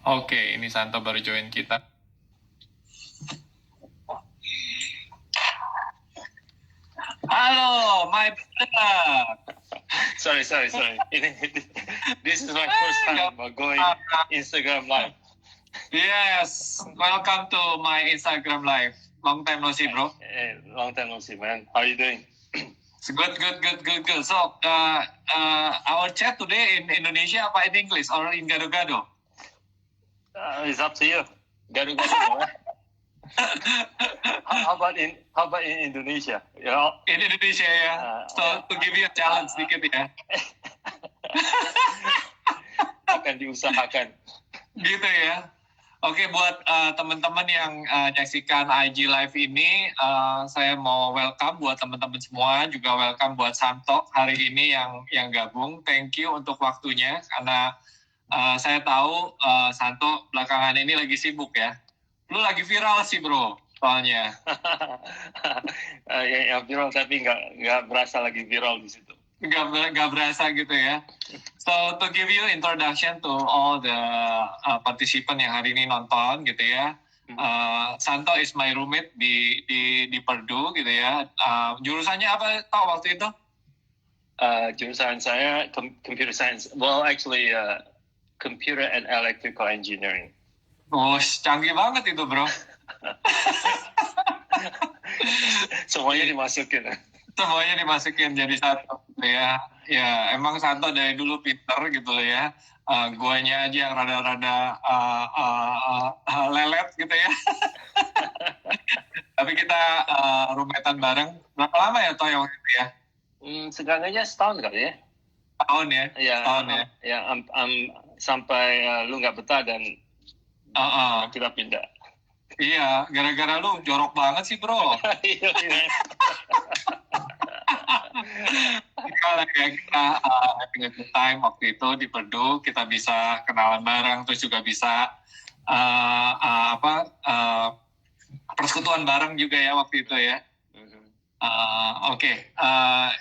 Oke, ini Santo baru join kita. Halo, my brother. Sorry. This is my first time going Instagram live. Yes, welcome to my Instagram live. Long time no see, bro. Long time no see, man. How are you doing? Good. So, our chat today in Indonesia apa in English or in Gado-Gado? It's up to you. Gado-gado. How about in Indonesia? You know? In Indonesia ya. So to give you a challenge sedikit ya. Akan diusahakan. Gitu ya. Oke, buat teman-teman yang nyaksikan IG Live ini, saya mau welcome buat teman-teman semua, juga welcome buat Santo hari ini yang gabung. Thank you untuk waktunya, karena saya tahu Santo belakangan ini lagi sibuk ya. Lu lagi viral sih bro, soalnya. Yang viral tapi nggak berasa lagi viral di situ. Nggak berasa gitu ya. So to give you introduction to all the participant yang hari ini nonton gitu ya. Santo is my roommate di Purdue gitu ya. Jurusannya apa tau waktu itu? Jurusan saya computer science. Well, actually computer and electrical engineering. Oh, canggih banget itu bro. Semuanya dimasukin. Semuanya dimasukin jadi satu ya. Ya emang Santo dari dulu pinter gitu loh ya. Guanya aja yang rada-rada lelet gitu ya. Tapi kita rumetan bareng. Berapa lama ya Toy waktu itu ya? Segalanya setahun kali ya. Tahun ya? Ya, tahun ya. Ya, sampai lu nggak betah dan kita pindah. Iya, gara-gara lu jorok banget sih bro. Iya. Kita having a good time waktu itu di Purdue, kita bisa kenalan bareng, terus juga bisa persekutuan bareng juga ya waktu itu ya. Oke.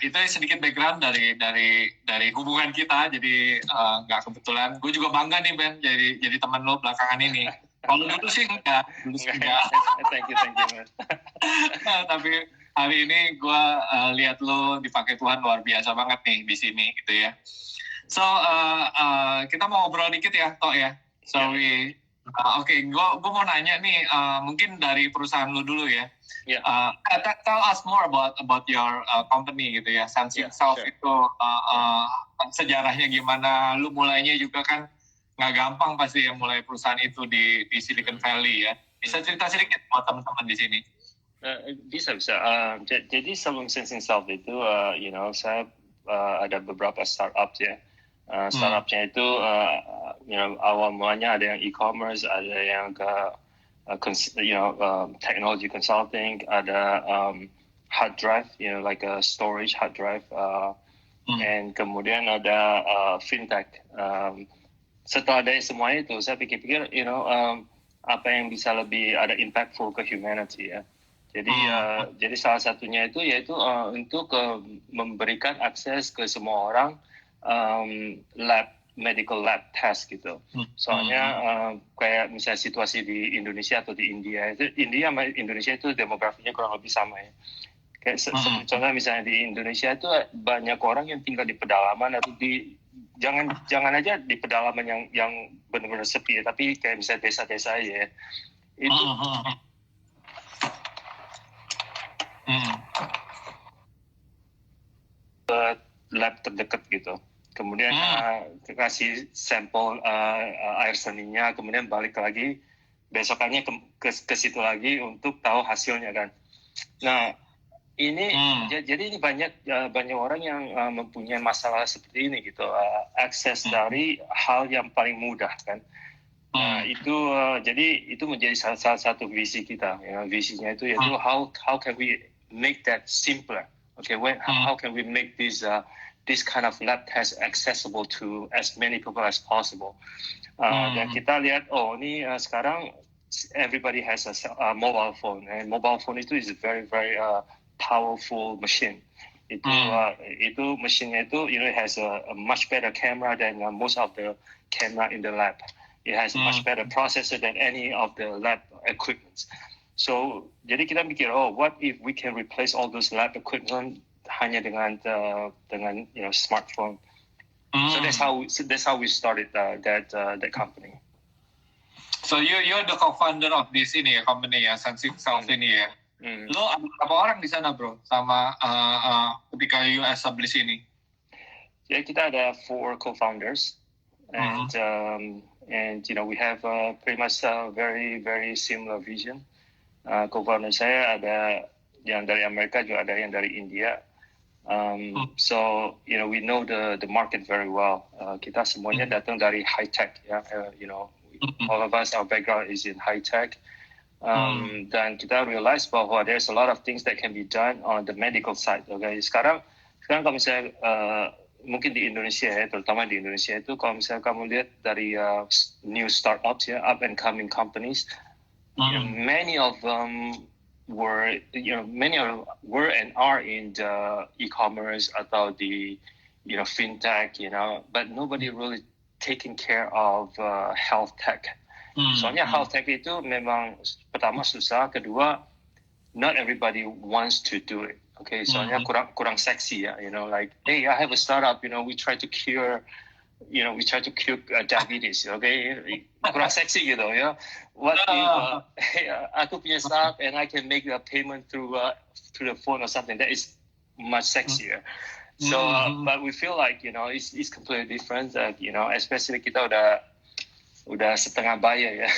Itu sedikit background dari hubungan kita, jadi nggak kebetulan. Gue juga bangga nih Ben, jadi teman lo belakangan ini. Kalau dulu sih enggak. Thank you man. Tapi hari ini gue lihat lo dipakai Tuhan luar biasa banget nih di sini gitu ya. So kita mau ngobrol dikit ya, Tok ya. Sorry. Oke, gue mau nanya nih, mungkin dari perusahaan lo dulu ya. Yeah. Tell us more about your company gitu ya. Sensi Self sure. Itu sejarahnya gimana? Lu mulainya juga kan nggak gampang pasti ya mulai perusahaan itu di Silicon Valley ya. Bisa cerita sedikit buat teman-teman di sini? Bisa. Jadi sebelum Sensing Self itu, saya ada beberapa startup ya. Startupnya itu, awal mulanya ada yang e-commerce, ada yang ke technology consulting, ada hard drive, like a storage hard drive, and kemudian ada fintech. Setelah dari semuanya itu, saya pikir-pikir, apa yang bisa lebih ada impactful ke humanity ya. Jadi salah satunya itu yaitu untuk memberikan akses ke semua orang medical lab test gitu. Soalnya kayak misalnya situasi di Indonesia atau di India itu, India sama Indonesia itu demografinya kurang lebih sama ya. Kayak contohnya misalnya di Indonesia itu banyak orang yang tinggal di pedalaman atau jangan aja di pedalaman yang benar-benar sepi ya, tapi kayak misalnya desa-desa ya. Itu lab terdekat gitu. Kemudian kasih sampel air seninya, kemudian balik lagi besokannya ke situ lagi untuk tahu hasilnya kan. Nah ini jadi ini banyak orang yang mempunyai masalah seperti ini gitu, akses dari hal yang paling mudah kan. Nah itu jadi itu menjadi salah satu visi kita ya. Visinya itu yaitu how can we make that simpler. Okay, how can we make this kind of lab test accessible to as many people as possible. Dan kita lihat, ini sekarang everybody has a mobile phone, and mobile phone itu is a very very powerful machine. Itu mesinnya itu, it has a much better camera than most of the camera in the lab. It has a much better processor than any of the lab equipment. So jadi kita mikir, what if we can replace all those lab equipment hanya dengan smartphone? So that's how we started that company. So you're the co-founder of this company ya, Sensing Self ini ya. Lo ada berapa orang di sana bro, sama ketika you establish ini? Ya kita ada 4 co-founders, and we have pretty much a very very similar vision. Co-founder saya ada yang dari Amerika, juga ada yang dari India. So we know the market very well. Kita semuanya datang dari high tech ya. All of us, our background is in high tech. Dan kita realize bahwa there's a lot of things that can be done on the medical side. Okay, sekarang kalau misalnya mungkin di Indonesia ya, terutama di Indonesia itu kalau misalnya kamu lihat dari new startups ya, up and coming companies, many of them were and are in the e-commerce atau di fintech, but nobody really taking care of health tech. Soalnya health tech itu memang pertama susah, kedua not everybody wants to do it. Okay, soalnya kurang seksi ya, like hey, I have a startup, we try to cure diabetes, okay, kurang seksi gitu ya. What if aku punya startup and I can make a payment through the phone or something? That is much sexier. So, but we feel like it's completely different. Especially kita udah setengah bayar ya.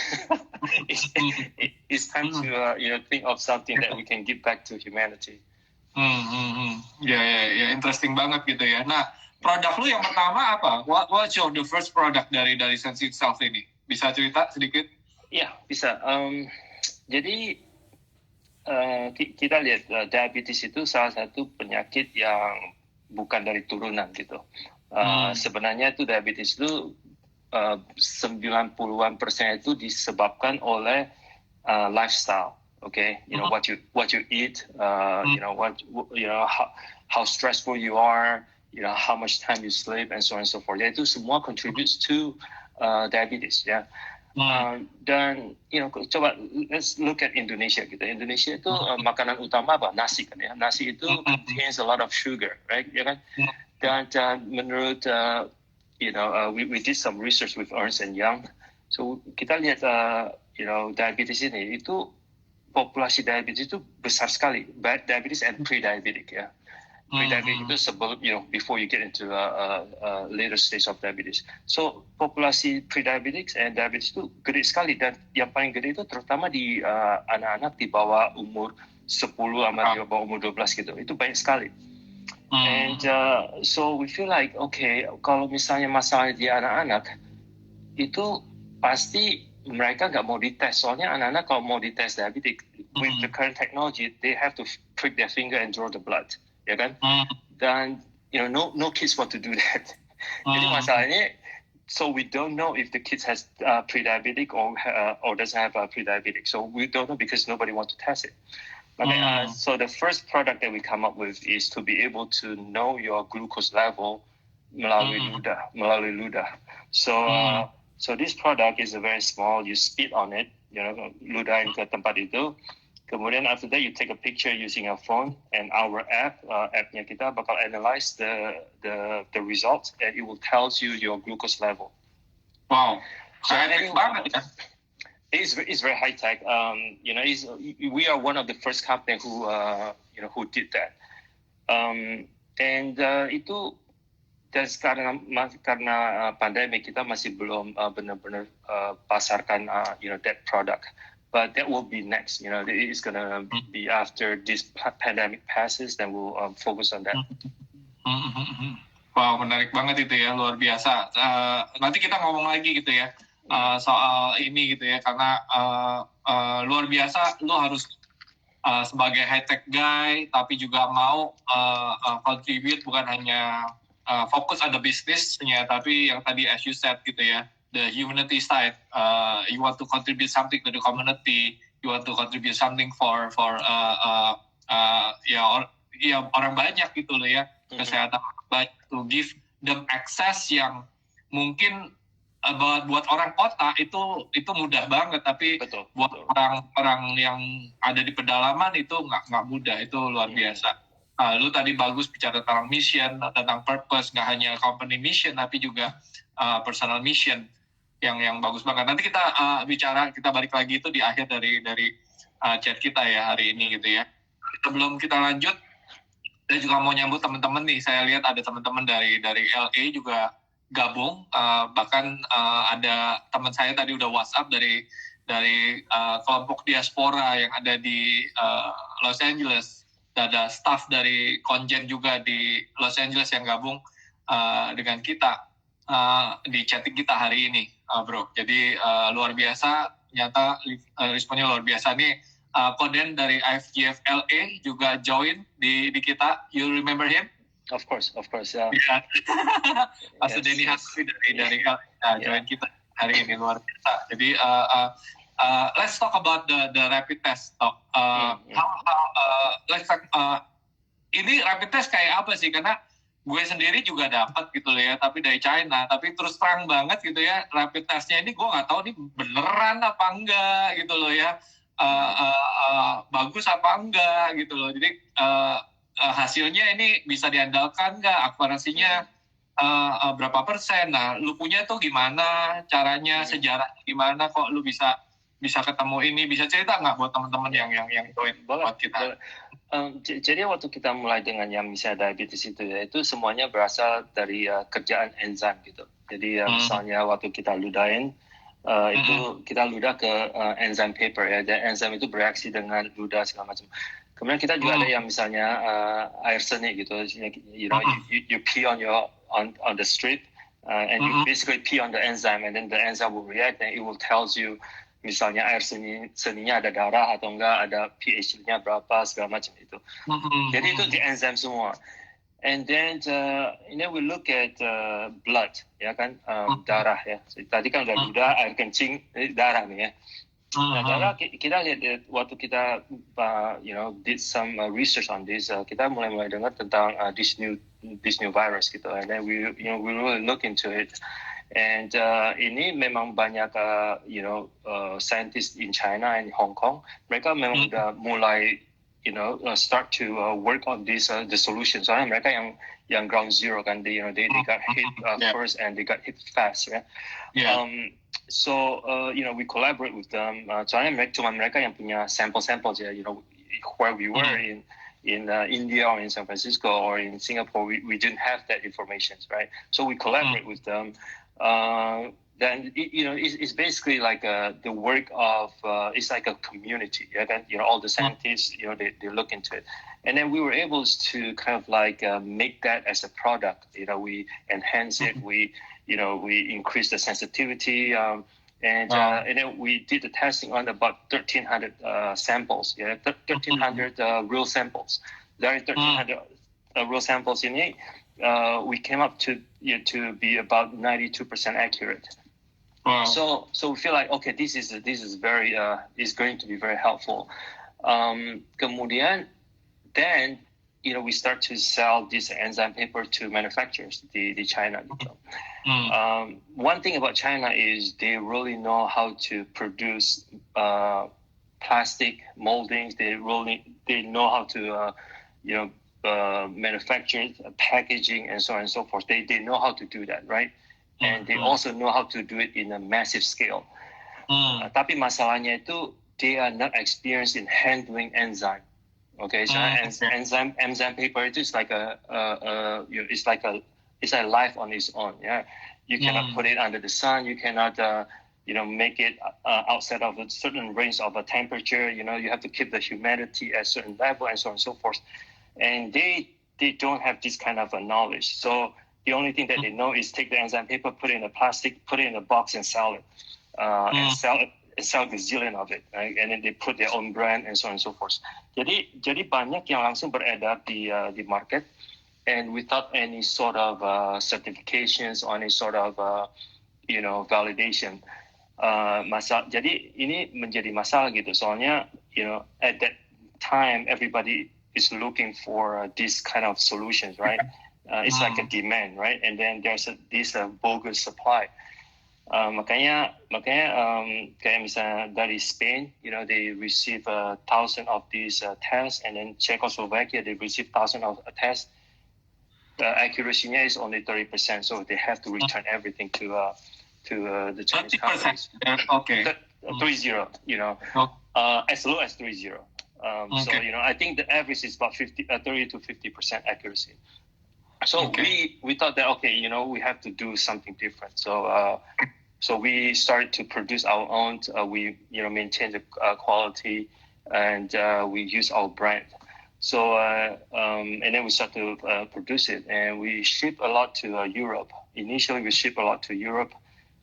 It's time to think of something that we can give back to humanity. Ya, interesting banget gitu ya. Nah, produk lu yang pertama apa? What's the first product dari Sensing Self ini? Bisa cerita sedikit? Iya, bisa. Jadi kita lihat diabetes itu salah satu penyakit yang bukan dari turunan gitu. Sebenarnya itu diabetes itu 90% itu disebabkan oleh lifestyle. Okay, what you eat, how stressful you are, how much time you sleep, and so on and so forth. Itu semua contributes to diabetes, ya. Dan coba let's look at Indonesia gitu. Indonesia itu makanan utama apa? Nasi kan ya. Nasi itu contains a lot of sugar, right? Ya kan? Dan menurut we did some research with Ernst & Young. So kita lihat diabetes ini itu populasi diabetes itu besar sekali. Diabetes and pre-diabetic ya. Pre-diabetic itu sebelum before you get into a later stage of diabetes. So populasi pre-diabetes and diabetes itu gede sekali, dan yang paling gede itu terutama di anak-anak di bawah umur 10 sama di bawah umur 12 gitu. Itu banyak sekali. And so we feel like okay, kalau misalnya masalah di anak-anak itu pasti mereka nggak mau dites, soalnya anak-anak kalau mau dites diabetes with the current technology they have to prick their finger and draw the blood, ya kan? Dan no kids want to do that. Jadi masalahnya, so we don't know if the kids has pre-diabetic or doesn't have pre-diabetic. So we don't know because nobody wants to test it. Okay, so the first product that we come up with is to be able to know your glucose level melalui ludah. So this product is very small. You spit on it, ludahin ke tempat itu. Kemudian after that you take a picture using a phone, and our appnya kita bakal analyze the results, and it will tells you your glucose level. Wow, high-tech banget ya. It's very high tech. We are one of the first company who did that. Itu dan karena pandemi kita masih belum benar-benar pasarkan that product, but that will be next. It is gonna be after this pandemic passes, then we'll focus on that. Wow, menarik banget itu ya, luar biasa. Nanti kita ngomong lagi gitu ya soal ini gitu ya, karena luar biasa. Lu harus sebagai high tech guy tapi juga mau contribute, bukan hanya fokus ada bisnisnya, tapi yang tadi as you said gitu ya, the humanity side. You want to contribute something to the community, you want to contribute something for orang banyak gitu loh ya, kesehatan banyak, to give them access yang mungkin buat orang kota itu mudah banget, tapi Betul. buat orang yang ada di pedalaman itu nggak mudah, itu luar biasa. Lu tadi bagus bicara tentang mission, tentang purpose, nggak hanya company mission tapi juga personal mission yang bagus banget. Nanti kita balik lagi itu di akhir dari chat kita ya hari ini gitu ya. Sebelum kita lanjut, saya juga mau nyambut teman-teman nih. Saya lihat ada teman-teman dari LA juga gabung. Bahkan ada teman saya tadi udah WhatsApp dari kelompok diaspora yang ada di Los Angeles. Ada staff dari Konjen juga di Los Angeles yang gabung dengan kita di chatting kita hari ini, bro. Jadi luar biasa, nyata responnya luar biasa nih. Koden dari IFGF LA juga join di kita. You remember him? Of course, yeah. Mas Denny Hasbi dari LA join kita hari ini, luar biasa. Jadi let's talk about the rapid test. Let's talk. Ini rapid test kayak apa sih? Karena gue sendiri juga dapat gitu loh ya, tapi dari China. Tapi terus terang banget gitu ya, rapid testnya ini gue nggak tahu nih beneran apa enggak gitu loh ya. Bagus apa enggak gitu loh. Jadi hasilnya ini bisa diandalkan nggak, akurasinya berapa persen. Nah, lu punya tuh gimana caranya, sejarahnya gimana kok lu bisa ketemu ini, bisa cerita nggak buat teman-teman yang join buat kita? Jadi waktu kita mulai dengan yang misalnya diabetes itu ya, itu semuanya berasal dari kerjaan enzim gitu. Jadi misalnya waktu kita ludahin itu kita ludah ke enzim paper ya, dan enzim itu bereaksi dengan ludah segala macam. Kemudian kita juga ada yang misalnya air seni gitu, you know, you pee on the street and you basically pee on the enzyme, and then the enzyme will react and it will tells you misalnya air seninya ada darah atau enggak, ada pH-nya berapa segala macam itu. Jadi itu di enzim semua. And then we look at blood, ya kan, darah ya. Tadi kan udah ludah, air kencing, darah nih ya. Nah, darah kita lihat waktu kita did some research on this, kita mulai dengar tentang this new virus gitu, and then we really look into it. And ini memang banyak scientists in China and Hong Kong, mereka memang udah mulai start to work on this the solution. Soalnya mereka yang ground zero kan, they got hit first and they got hit fast ya. So we collaborate with them. Soalnya mereka yang punya samples ya, where we were in India or in San Francisco or in Singapore, we didn't have that information, right? So we collaborate with them. Then it's basically like the work of it's like a community. Yeah, then all the scientists they look into it, and then we were able to kind of like make that as a product. We enhance it. We increase the sensitivity. And then we did the testing on about 1,300 samples. Yeah, 1,300 real samples. There are 1,300 real samples in it. We came up to be about 92% accurate. Wow. So we feel like, okay, this is very is going to be very helpful. Kemudian then we start to sell this enzyme paper to manufacturers di China gitu. One thing about China is they really know how to produce plastic moldings. They know how to manufacture packaging and so on and so forth. They know how to do that, right? And they also know how to do it in a massive scale. Tapi masalahnya itu they are not experienced in handling enzyme. Okay, so enzyme paper it is like it's a life on its own. Yeah, you cannot put it under the sun. You cannot make it outside of a certain range of a temperature. You have to keep the humidity at a certain level and so on and so forth. And they don't have this kind of a knowledge. So the only thing that they know is take the enzyme paper, put it in a plastic, put it in a box, and sell it, and sell gazillion of it, right? And then they put their own brand and so on and so forth. Jadi banyak yang langsung beredar di market, and without any sort of certifications or any sort of validation. Jadi ini menjadi masalah gitu. Soalnya at that time everybody is looking for this kind of solutions, right? It's like a demand, right? And then there's this bogus supply. Makanya kayak misalnya dari Spain, they receive 1,000 of these tests, and then Czechoslovakia they receive 1,000 of tests. The accuracy is only 30%, so they have to return everything to the Chinese 30%. companies. Okay. 30, as low as 30. So I think the average is about 30 to 50% accuracy. So we thought that we have to do something different. So we started to produce our own. We maintain the quality, and we use our brand. So and then we start to produce it, and we ship a lot to Europe. Initially, we ship a lot to Europe.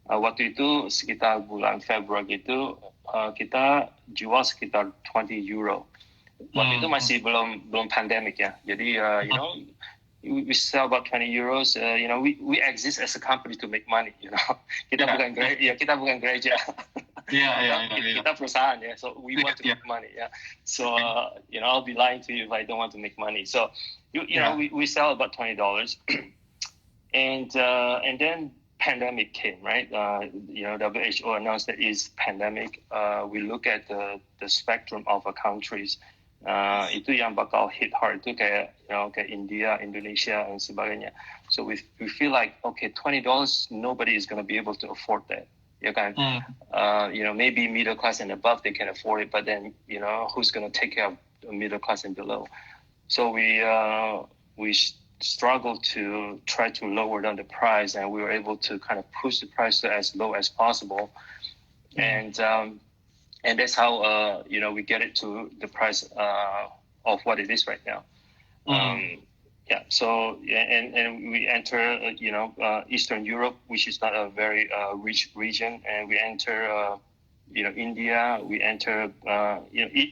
Waktu itu sekitar bulan Februari itu kita jual sekitar 20 euro. Waktu itu masih belum pandemic ya. Jadi we sell about 20 euros. We exist as a company to make money. Kita bukan gereja. Kita perusahaan ya. So we want to make money. Yeah. So I'll be lying to you if I don't want to make money. So we sell about $20, and then pandemic came, right? WHO announced that it's pandemic. We look at the spectrum of countries. Itu yang bakal hit hard itu kayak India, Indonesia, and sebagainya. So we feel like $20 nobody is going to be able to afford that. Ya kan? Maybe middle class and above they can afford it, but then who's going to take care of the middle class and below? So we struggled to try to lower down the price, and we were able to kind of push the price to as low as possible, and that's how we get it to the price of what it is right now. So and we enter Eastern Europe, which is not a very rich region, and we enter India. We enter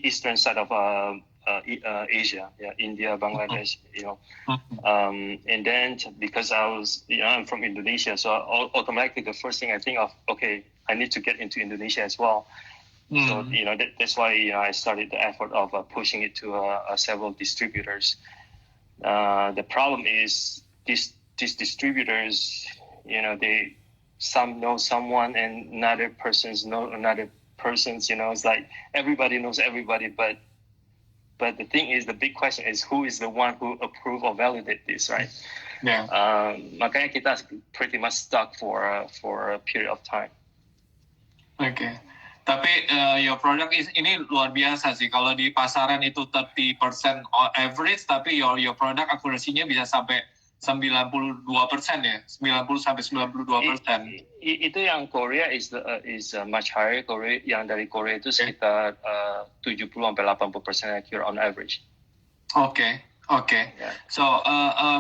eastern side of Asia, India, Bangladesh, and then because I'm from Indonesia, so automatically the first thing I think of, I need to get into Indonesia as well. So that's why I started the effort of pushing it to several distributors. The problem is these distributors, some know someone and another person's know another person's. It's like everybody knows everybody, but the thing is, the big question is who is the one who approve or validate this, right? Yeah. Makanya kita pretty much stuck for a period of time. Okay. Tapi your product ini luar biasa sih. Kalau di pasaran itu 30% average, tapi your product akurasinya bisa sampai 92% ya, 90 sampai 92%. Itu yang Korea is much higher. Yang dari Korea itu sekitar 70 sampai 80% accurate on average. Okay. Yeah. So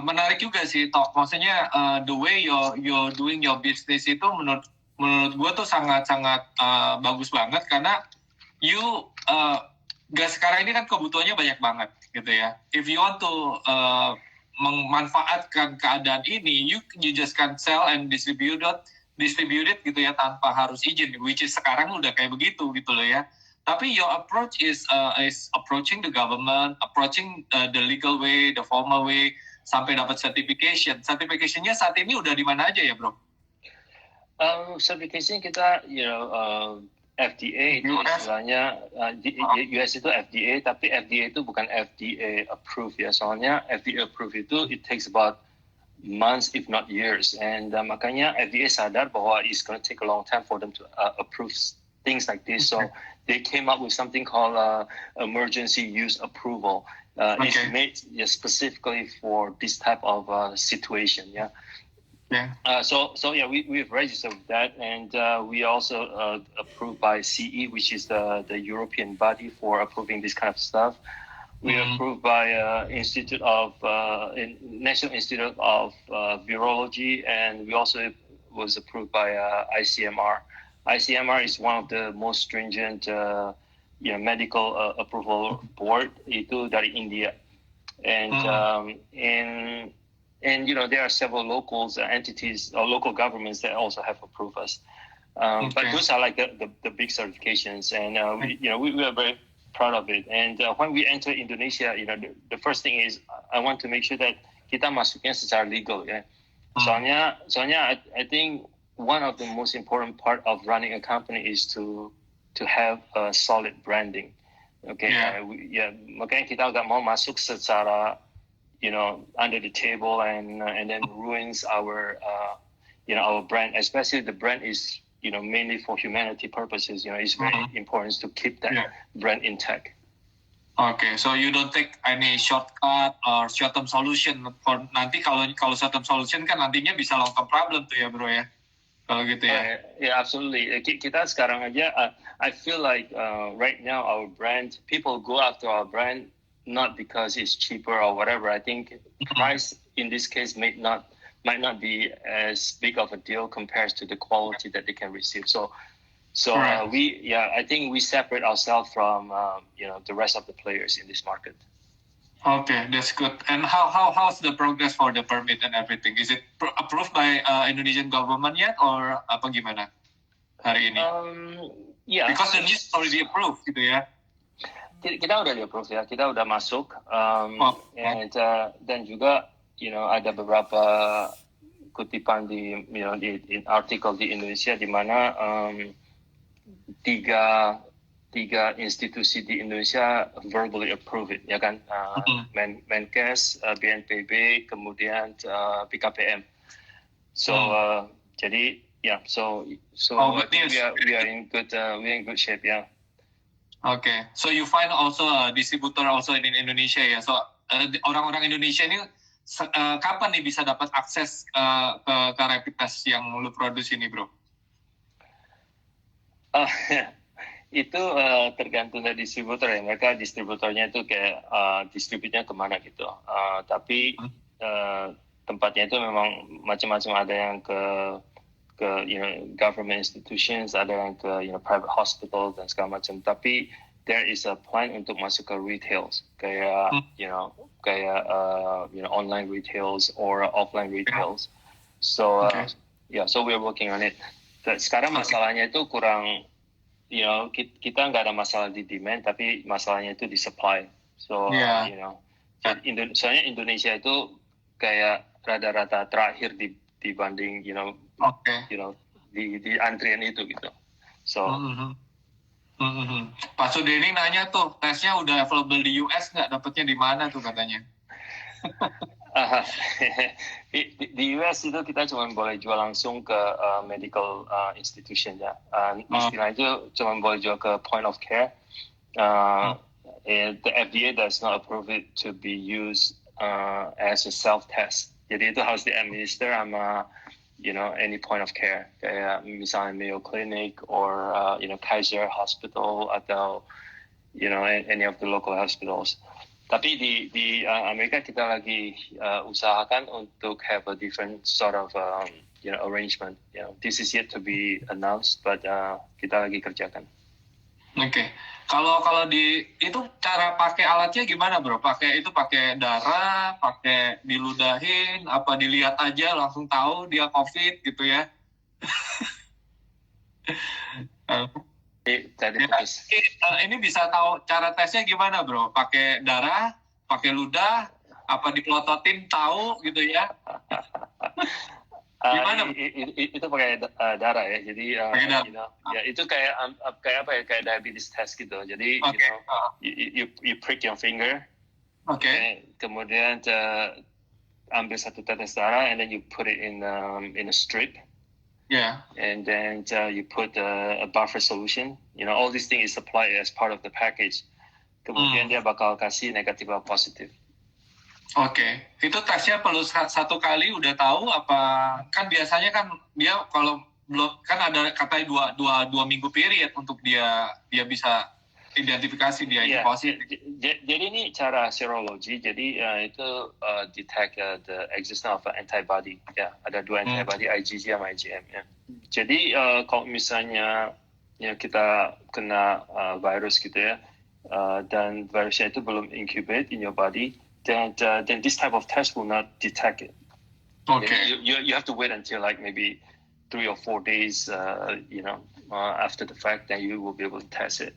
menarik juga sih, maksudnya the way you're doing your business itu menurut gue tuh sangat bagus banget, karena gas sekarang ini kan kebutuhannya banyak banget gitu ya. If you want to memanfaatkan keadaan ini, you just can sell and distribute it gitu ya, tanpa harus izin, which is sekarang udah kayak begitu gitu loh ya. Tapi your approach is approaching the government, approaching the legal way, the formal way, sampai dapat certification. Certificationnya saat ini udah di mana aja ya, bro? Certification kita, FDA itu istilahnya, US itu FDA, tapi FDA itu bukan FDA approved ya. Soalnya FDA approved itu it takes about months if not years, and makanya FDA sadar bahwa it's going to take a long time for them to approve things like this. So they came up with something called emergency use approval. It's made specifically for this type of situation. Yeah. Yeah. We've registered with that, and we also approved by CE, which is the European body for approving this kind of stuff. We approved by National Institute of Virology, and we also was approved by ICMR. ICMR is one of the most stringent medical approval board. Itu dari India, and there are several local entities or local governments that also have approved us. But those are like the big certifications, and we are very proud of it. And when we enter Indonesia, the first thing is I want to make sure that kita masuknya secara legal ya. Soalnya I think one of the most important part of running a company is to have a solid branding. Okay, makanya kita agak mau masuk secara under the table and then ruins our our brand, especially the brand is mainly for humanity purposes. It's very important to keep that brand intact. Okay, so you don't take any shortcut or short-term solution for nanti kalau short-term solution kan nantinya bisa long-term problem tuh ya bro ya, kalau gitu ya. Yeah, absolutely. Kita sekarang aja, I feel like right now our brand, people go after our brand not because it's cheaper or whatever. I think price in this case might not be as big of a deal compared to the quality that they can receive. So I think we separate ourselves from the rest of the players in this market. Okay, that's good. And how's the progress for the permit and everything? Is it approved by Indonesian government yet or apa gimana hari ini? Yeah. Because the news already approved gitu ya. Kita udah di-approve ya, kita udah masuk. Dan juga ada beberapa kutipan di artikel di Indonesia di mana tiga institusi di Indonesia verbally approve it, ya kan? Menkes, BNPB, kemudian BKPM. So jadi so I think we are in good shape, ya. Okay, so you find also a distributor also in Indonesia ya. So orang-orang Indonesia ini kapan nih bisa dapat akses ke rapid test yang lu produce ini, bro? Itu tergantung dari distributor ya. Mereka distributornya itu kayak distributnya kemana gitu. Tapi tempatnya itu memang macam-macam. Ada yang ke government institutions, ada yang ke private hospital dan segala macam. Tapi there is a plan untuk masuk ke retails, kayak online retails or offline retails. So so we're working on it. Sekarang masalahnya itu kurang, kita nggak ada masalah di demand, tapi masalahnya itu di supply. So soalnya Indonesia itu kayak rada-rada terakhir dibanding di antrian itu gitu. So Pak Sudeni nanya tuh, tesnya udah available di US nggak, dapetnya di mana tuh katanya? Di US itu kita cuma boleh jual langsung ke medical institution ya. Istilahnya itu cuma boleh jual ke point of care. The FDA does not approve it to be used as a self test. Jadi itu harus di-administer sama any point of care, kayak misalnya Mayo Clinic or Kaiser Hospital atau any of the local hospitals. Tapi di Amerika kita lagi usahakan untuk have a different sort of arrangement. This is yet to be announced, but kita lagi kerjakan. Okay. Kalau di itu cara pakai alatnya gimana, bro? Pakai darah, pakai diludahin, apa dilihat aja langsung tahu dia COVID gitu ya? Ini bisa tahu cara tesnya gimana, bro? Pakai darah, pakai ludah, apa dipelototin tahu gitu ya? Gimana? Itu pakai darah ya. Jadi itu kayak apa ya, kayak diabetes test gitu. Jadi you prick your finger. Okay. Kemudian ambil satu tetes darah and then you put it in a strip. Yeah. And then you put a buffer solution. All these things is supplied as part of the package. Kemudian dia bakal kasih negatif atau positif. Oke, itu tesnya perlu satu kali udah tahu apa? Kan biasanya kan dia kalau belum, kan ada katanya dua minggu period untuk dia bisa identifikasi dia ini positif. Jadi ini cara serologi. Jadi itu detect the existence of antibody. Ya, ada dua antibody, IgG sama IgM. Ya. Jadi kalau misalnya kita kena virus gitu ya, dan virusnya itu belum incubate in your body, then this type of test will not detect it. Okay. You have to wait until like maybe 3 or 4 days, after the fact, then you will be able to test it.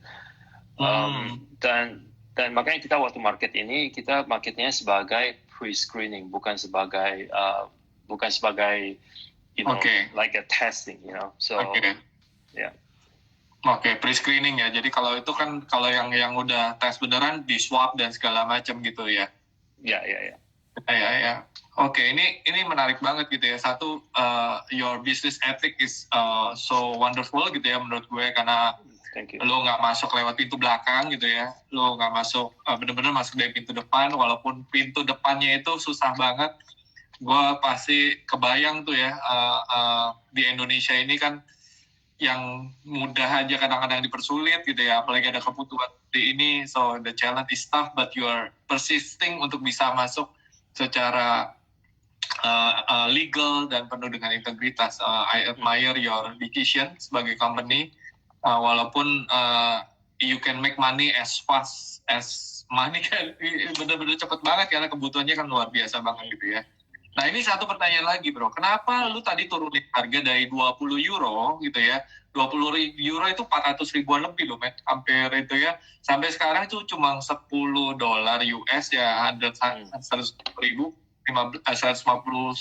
Dan makanya kita waktu market ini, kita marketnya sebagai pre-screening, bukan sebagai Oke. like a testing, So Oke. yeah. Oke, pre-screening ya. Jadi kalau itu kan kalau yang udah tes beneran di swab dan segala macam gitu ya. Ya. Ya. Oke, ini menarik banget gitu ya. Satu, your business ethic is so wonderful gitu ya menurut gue, karena Thank you. lo nggak masuk lewat pintu belakang gitu ya. Lo nggak masuk, bener-bener masuk dari pintu depan, walaupun pintu depannya itu susah banget. Gue pasti kebayang tuh ya, di Indonesia ini kan yang mudah aja kadang-kadang dipersulit gitu ya, apalagi ada kebutuhan di ini. So the challenge is tough, but you are persisting untuk bisa masuk secara legal dan penuh dengan integritas. I admire your decision sebagai company, walaupun you can make money as fast as money kan, bener-bener cepet banget karena kebutuhannya kan luar biasa banget gitu ya. Nah ini satu pertanyaan lagi bro, kenapa lu tadi turunin harga dari 20 euro gitu ya, 20 euro itu 400 ribuan lebih loh men, hampir itu ya, sampai sekarang itu cuma 10 dolar US ya, 100 ribu, 150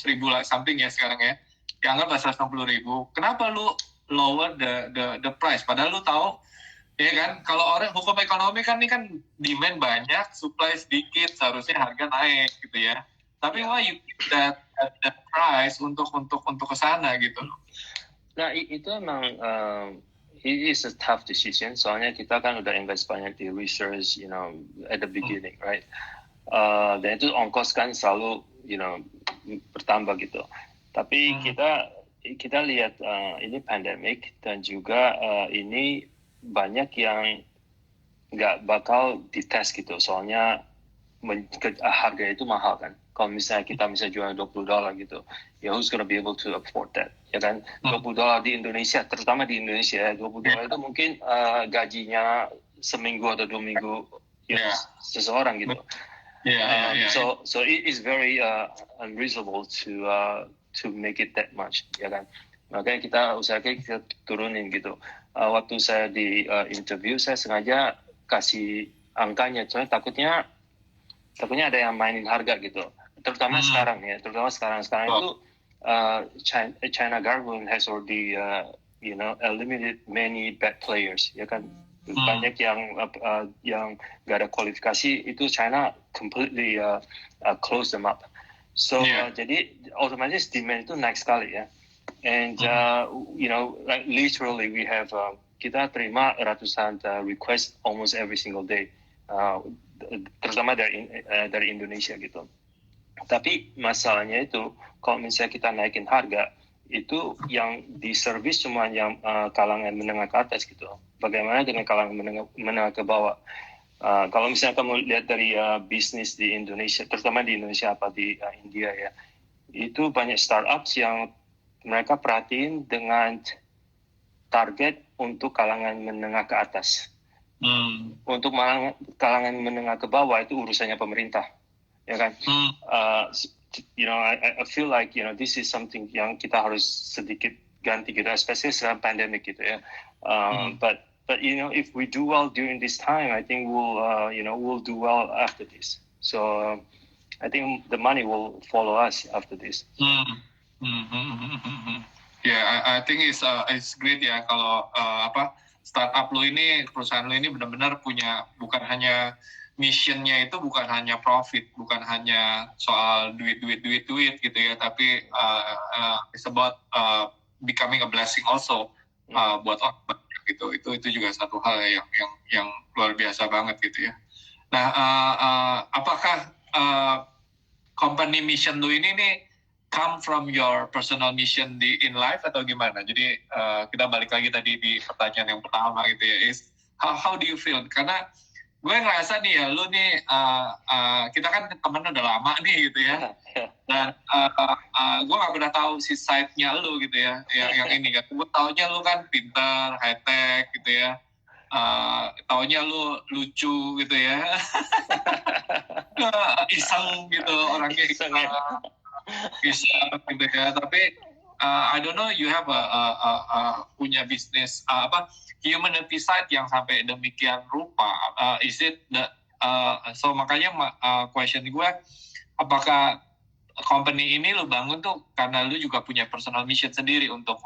ribu lah something ya sekarang ya, dianggap 160 ribu, kenapa lu lower the price, padahal lu tahu ya kan, kalau orang hukum ekonomi kan ini kan demand banyak, supply sedikit, seharusnya harga naik gitu ya. Tapi why you keep that price untuk ke sana gitu loh. Nah, itu emang it is a tough decision. Soalnya kita kan udah invest banyak di research, at the beginning, right? Dan itu ongkos kan selalu, bertambah gitu. Tapi kita lihat ini pandemic dan juga ini banyak yang nggak bakal dites gitu. Soalnya harga itu mahal kan. Kalau misalnya kita bisa jual 20 dolar gitu, ya who's gonna be able to afford that, ya kan? 20 dolar di Indonesia, terutama di Indonesia, 20 dolar itu mungkin gajinya seminggu atau 2 minggu seseorang gitu. So it is very unreasonable to make it that much, ya kan? Makanya kita usahakan kita turunin gitu. Waktu saya di interview, saya sengaja kasih angkanya, soalnya takutnya ada yang mainin harga gitu. Terutama sekarang itu China government has already eliminated many bad players, ya kan. Banyak yang nggak ada kualifikasi, itu China completely close them up. So jadi otomatis demand itu naik sekali ya. And like literally we have kita terima ratusan request almost every single day, terutama dari Indonesia gitu. Tapi masalahnya itu kalau misalnya kita naikin harga, itu yang di service cuma yang kalangan menengah ke atas gitu. Bagaimana dengan kalangan menengah ke bawah? Kalau misalnya kamu lihat dari bisnis di Indonesia, terutama di Indonesia apa di India ya, itu banyak startups yang mereka perhatiin dengan target untuk kalangan menengah ke atas. Untuk kalangan menengah ke bawah itu urusannya pemerintah, ya kan? I feel like this is something yang kita harus sedikit ganti gitu, especially setelah pandemic gitu ya. But if we do well during this time, I think we'll do well after this. So I think the money will follow us after this. I think it's great ya kalau startup lo ini, perusahaan lo ini benar-benar punya, bukan hanya missionnya itu bukan hanya profit, bukan hanya soal duit gitu ya, tapi it's about becoming a blessing also buat orang banyak gitu. Itu juga satu hal yang luar biasa banget gitu ya. Nah, apakah company mission lo ini nih come from your personal mission in life atau gimana? Jadi kita balik lagi tadi di pertanyaan yang pertama gitu ya, is how do you feel? Karena gue ngerasa nih ya, lu nih kita kan temen udah lama nih gitu ya, dan gue nggak pernah tahu si side-nya lu gitu ya, yang ini kan. Gue taunya lu kan pintar, high tech gitu ya, taunya lu lucu gitu ya, iseng gitu orangnya, iseng gitu ya. Tapi I don't know, you have punya bisnis humanity side yang sampai demikian rupa. Is it so makanya question gue, apakah company ini lu bangun tuh karena lu juga punya personal mission sendiri untuk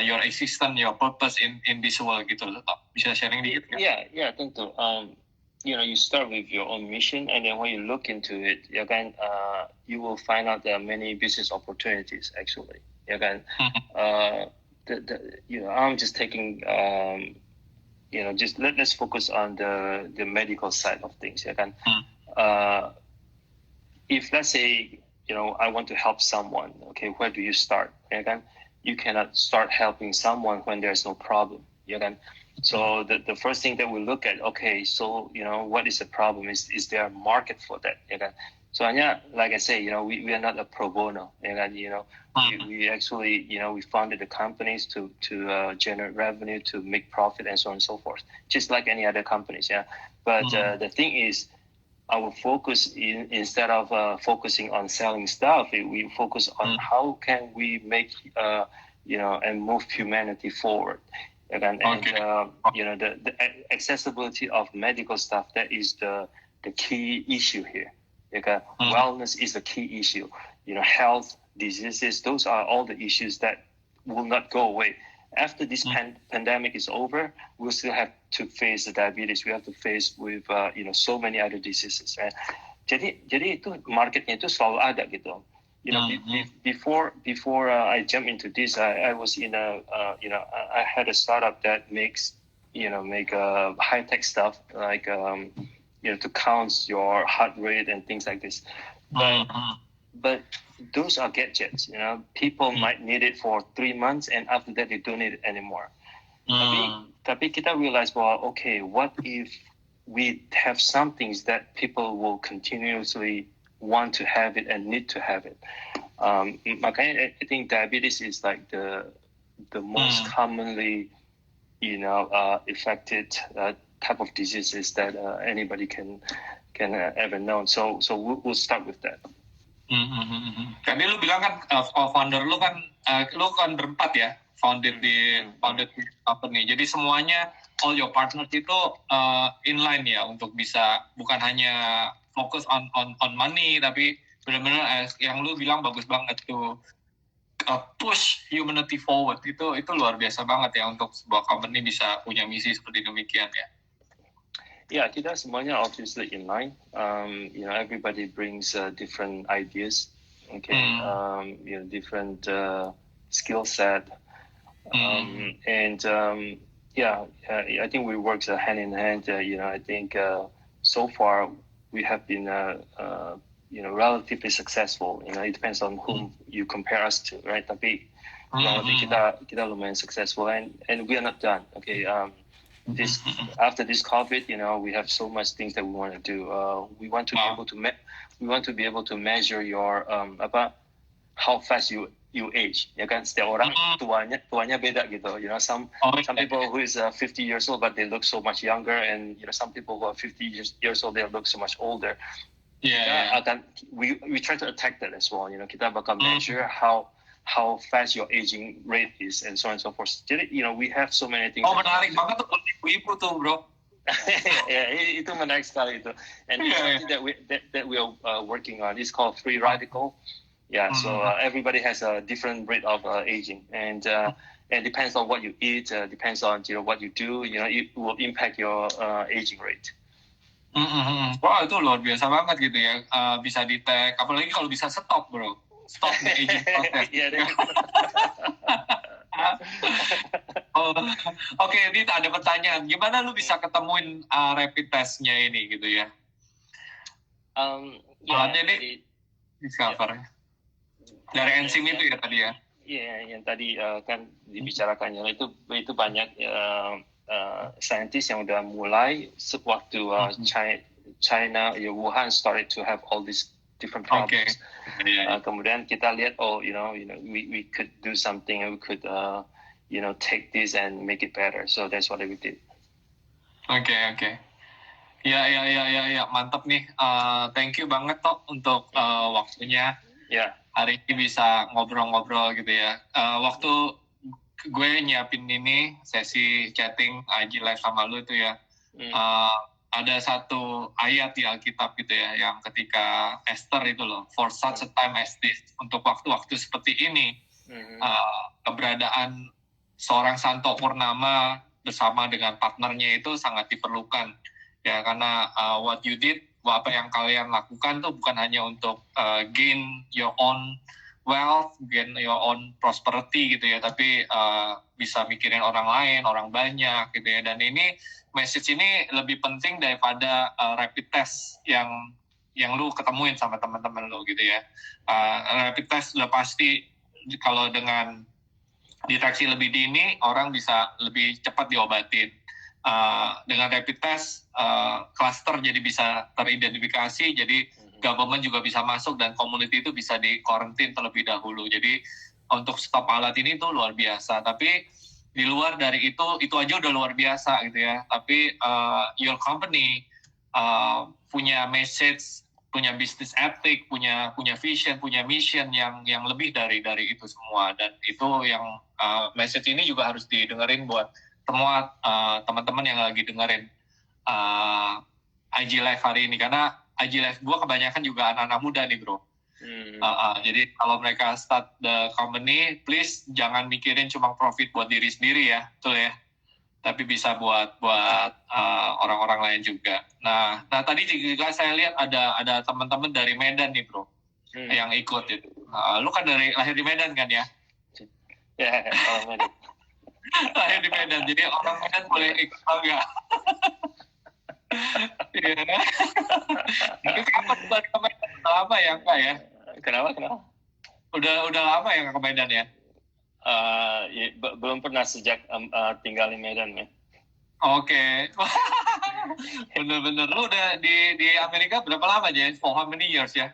your existence, your purpose in this world gitu loh. Bisa sharing dikit kan? Yeah, tentu. You start with your own mission, and then when you look into it, ya kan, you will find out there are many business opportunities actually. Ya kan, I'm just taking, just let's focus on the medical side of things. Ya kan, if let's say I want to help someone, okay, where do you start? Ya kan, you cannot start helping someone when there's no problem. Ya kan. So the first thing that we look at, okay, so what is the problem? Is there a market for that? Ya kan? So like I say, we are not a pro bono. Ya kan? We actually we founded the companies to generate revenue, to make profit, and so on and so forth, just like any other companies. Yeah, but the thing is, our focus instead of focusing on selling stuff, we focus on how can we make and move humanity forward. And the accessibility of medical stuff, that is the key issue here. Wellness is the key issue. Health, diseases, those are all the issues that will not go away. After this pandemic is over, we'll still have to face the diabetes. We have to face with so many other diseases. Right? Jadi itu marketnya itu selalu ada gitu. Before I jump into this, I was in I had a startup that makes high tech stuff like to count your heart rate and things like this. But those are gadgets. People might need it for 3 months, and after that they don't need it anymore. Tapi kita realize, okay, what if we have some things that people will continuously want to have it and need to have it. Makanya I think diabetes is like the most commonly affected type of diseases that anybody can ever know. So we'll start with that. Tadi lu bilang kan founder lu kan lu kan berempat ya, founded di company. Jadi semuanya all your partners itu inline ya untuk bisa bukan hanya fokus on money, tapi benar-benar yang lu bilang bagus banget tuh, push humanity forward. Itu luar biasa banget ya untuk sebuah company bisa punya misi seperti demikian ya. Yeah, kita semuanya obviously inline. Everybody brings different ideas, okay, different skill set, and I think we work hand in hand. I think so far we have been relatively successful. It depends on whom you compare us to, right? Tapi kita lumayan successful, and we are not done. Okay, after this COVID, we have so much things that we want to do. We want to be able to measure your how fast you age. Ya kan, setiap orang tuanya beda gitu. Some people who is 50 years old but they look so much younger, and some people who are 50 years old they look so much older. We try to attack that as well. Kita bakal measure how fast your aging rate is, and so on and so forth. Jadi we have so many things. Menarik banget tuh ibu tuh, bro. Itu menarik sekali itu. And something that we are working on is called free radical. Yeah, so everybody has a different rate of aging, and depends on what you eat, depends on what you do. It will impact your aging rate. Wah, itu luar biasa banget gitu ya, bisa di-tag, apalagi kalau bisa stop, bro. Stop the aging process. Oke, ini ada pertanyaan. Gimana lu bisa ketemuin rapid test-nya ini gitu ya? Jadi discover dari enzim itu ya tadi ya? Iya, yang tadi kan dibicarakannya itu banyak saintis yang udah mulai sewaktu China, Wuhan started to have all these different problems. Kemudian kita lihat, we could do something, and we could take this and make it better. So that's what we did. Oke. Ya, mantap nih. Thank you banget Tok untuk waktunya. Ya. Hari ini bisa ngobrol-ngobrol gitu ya. Waktu gue nyiapin ini sesi chatting IG live sama lu itu ya. ada satu ayat di Alkitab gitu ya, yang ketika Esther itu loh, for such a time as this, untuk waktu-waktu seperti ini, keberadaan seorang Santo Purnama bersama dengan partnernya itu sangat diperlukan ya, karena what you did, apa yang kalian lakukan tuh bukan hanya untuk gain your own wealth, gain your own prosperity gitu ya, tapi bisa mikirin orang lain, orang banyak gitu ya. Dan ini message ini lebih penting daripada rapid test yang lu ketemuin sama teman-teman lu gitu ya. Rapid test udah pasti kalau dengan deteksi lebih dini orang bisa lebih cepat diobatin. Dengan rapid test cluster jadi bisa teridentifikasi, jadi government juga bisa masuk dan community itu bisa di quarantine terlebih dahulu. Jadi untuk stop alat ini tuh luar biasa. Tapi di luar dari itu aja udah luar biasa gitu ya. Tapi your company punya message, punya business ethic, punya vision, punya mission yang lebih dari itu semua. Dan itu yang message ini juga harus didengerin buat semua teman-teman yang lagi dengerin IG Live hari ini, karena IG Live gue kebanyakan juga anak-anak muda nih bro. Jadi kalau mereka start the company, please jangan mikirin cuma profit buat diri sendiri ya, betul ya, tapi bisa buat orang-orang lain juga. Nah tadi juga saya lihat ada teman-teman dari Medan nih bro, yang ikut itu. Lu kan lahir di Medan kan ya? Ya, Medan. Lahir di Medan, jadi orang Medan boleh ikut enggak? Iya. Itu kapan balik ke Medan? Udah lama ya enggak ya? Kenapa? Udah lama ya nggak ke Medan ya? Ya, belum pernah sejak tinggal di Medan ya. Oke. Bener-bener. Lu udah di Amerika berapa lama aja? For how many years ya?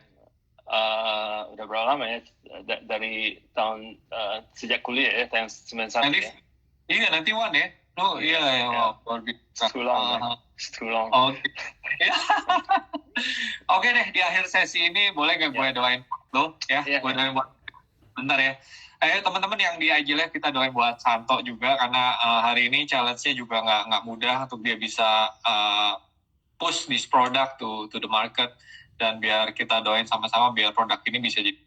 Udah berapa lama ya? Dari tahun sejak kuliah ya, tahun 91 ya. Iya, nanti one ya. Oh iya ya. Too long. Oke. Oke deh, di akhir sesi ini boleh nggak gue doain lo ya? Gue doain buat bentar ya. Teman-teman yang di IG Live, kita doain buat Santo juga, karena hari ini challenge-nya juga nggak mudah untuk dia bisa push this product to the market, dan biar kita doain sama-sama biar produk ini bisa jadi